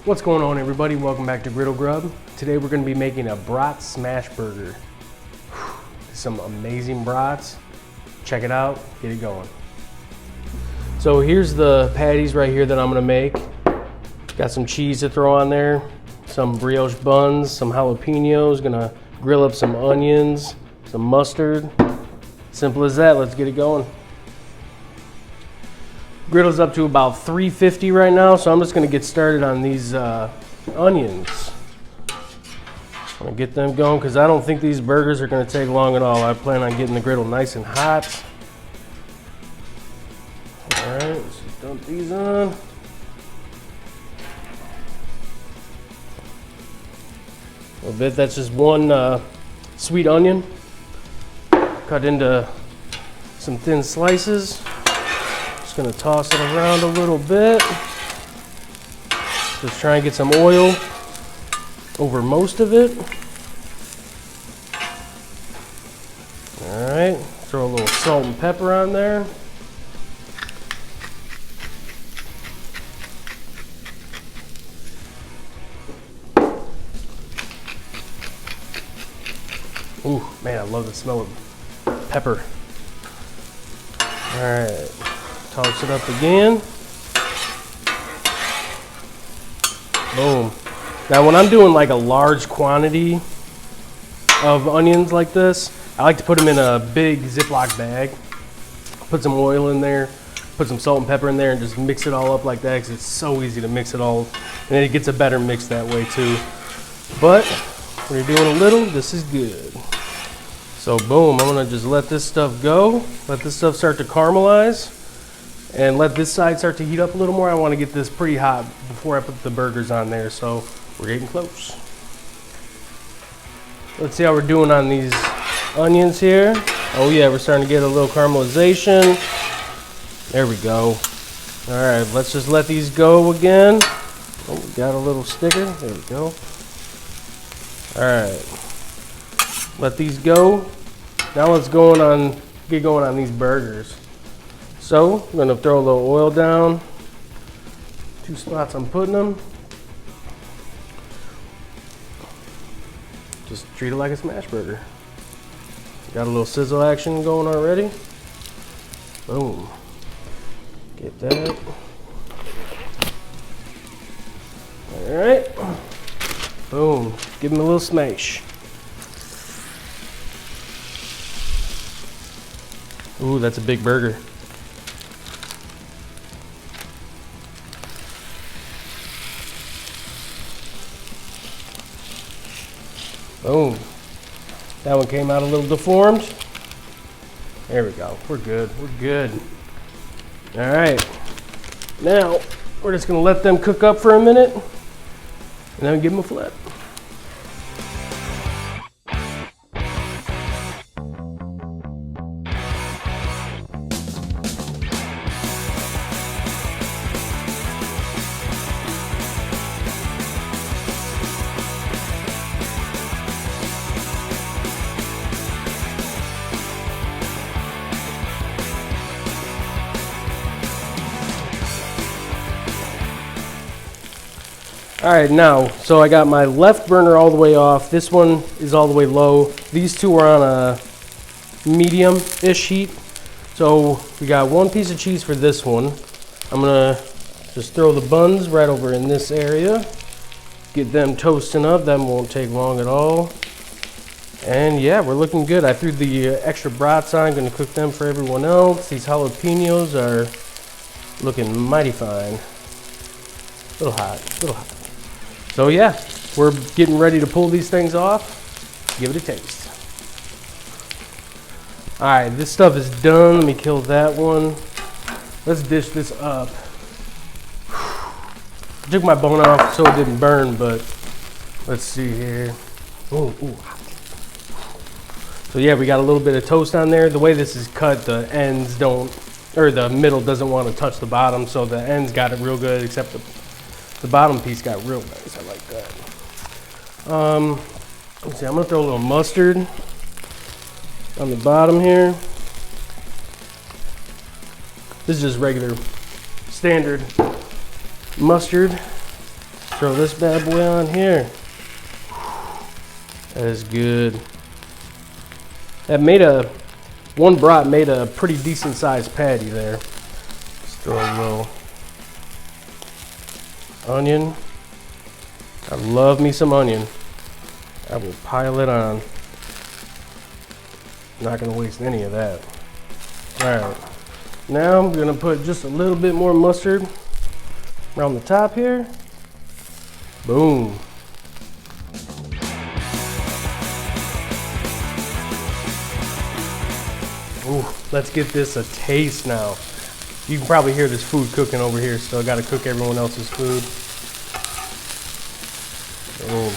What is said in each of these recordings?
What's going on, everybody? Welcome back to Griddle Grub. Today we're going to be making a Brotz Smashburger. Some amazing brats. Check it out, get it going. So here's the patties right here that I'm going to make. Got some cheese to throw on there, some brioche buns, some jalapenos, gonna grill up some onions, some mustard. Simple as that, let's get it going. Griddle's up to about 350 right now, so I'm just gonna get started on these onions. I'm gonna get them going because I don't think these burgers are gonna take long at all. I plan on getting the griddle nice and hot. All right, let's just dump these on. A little bit, that's just one sweet onion. Cut into some thin slices. Gonna toss it around a little bit. Just try and get some oil over most of it. All right, throw a little salt and pepper on there. Ooh, man, I love the smell of pepper. All right. Toss it up again. Boom. Now when I'm doing like a large quantity of onions like this, I like to put them in a big Ziploc bag. Put some oil in there, put some salt and pepper in there, and just mix it all up like that because it's so easy to mix it all. And it gets a better mix that way too. But when you're doing a little, this is good. So boom, I'm gonna just let this stuff go. Let this stuff start to caramelize. And let this side start to heat up a little more. I want to get this pretty hot before I put the burgers on there, so we're getting close. Let's see how we're doing on these onions here. Oh yeah, we're starting to get a little caramelization. There we go. All right, let's just let these go again. Oh, we got a little sticker. There we go. All right, let these go. Now let's get going on these burgers. So I'm gonna throw a little oil down. 2 spots I'm putting them. Just treat it like a smash burger. Got a little sizzle action going already. Boom. Get that. All right. Boom. Give them a little smash. Ooh, that's a big burger. Boom. That one came out a little deformed. There we go. We're good. We're good. All right. Now, we're just going to let them cook up for a minute and then give them a flip. All right, now, so I got my left burner all the way off. This one is all the way low. These two are on a medium-ish heat. So we got 1 piece of cheese for this one. I'm gonna just throw the buns right over in this area. Get them toasting up. That won't take long at all. And yeah, we're looking good. I threw the extra brats on. I'm gonna cook them for everyone else. These jalapenos are looking mighty fine. A little hot, a little hot. So yeah, we're getting ready to pull these things off. Give it a taste. All right, this stuff is done. Let me kill that one. Let's dish this up. I took my bone off so it didn't burn, but let's see here. Ooh, ooh. So yeah, we got a little bit of toast on there. The way this is cut, the ends don't, or the middle doesn't want to touch the bottom, so the ends got it real good, except the bottom piece got real nice. I like that. Let's see, I'm gonna throw a little mustard on the bottom here. This is just regular standard mustard. Throw this bad boy on here. That is good. One brat made a pretty decent sized patty there. Let's throw a little onion. I love me some onion. I will pile it on. Not gonna waste any of that. All right, now I'm gonna put just a little bit more mustard around the top here. Boom. Ooh, let's get this a taste now. You can probably hear this food cooking over here, so I gotta cook everyone else's food. Boom.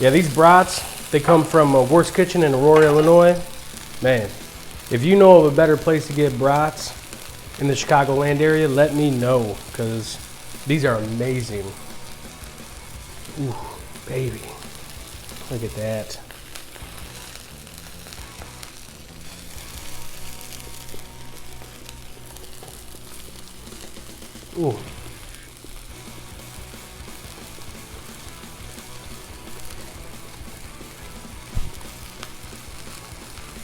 Yeah, these brats, they come from Worst Kitchen in Aurora, Illinois. Man, if you know of a better place to get brats in the Chicagoland area, let me know, because these are amazing. Ooh, baby. Look at that. Ooh.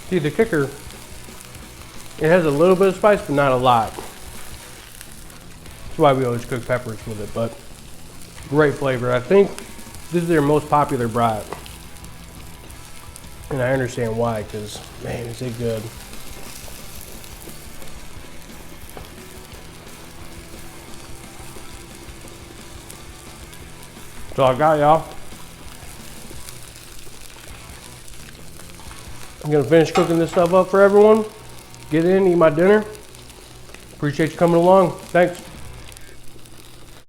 See, the kicker, it has a little bit of spice, but not a lot. That's why we always cook peppers with it, but great flavor. I think this is their most popular brat. And I understand why, because, man, is it good. So I got y'all. I'm gonna finish cooking this stuff up for everyone. Get in, eat my dinner. Appreciate you coming along. Thanks.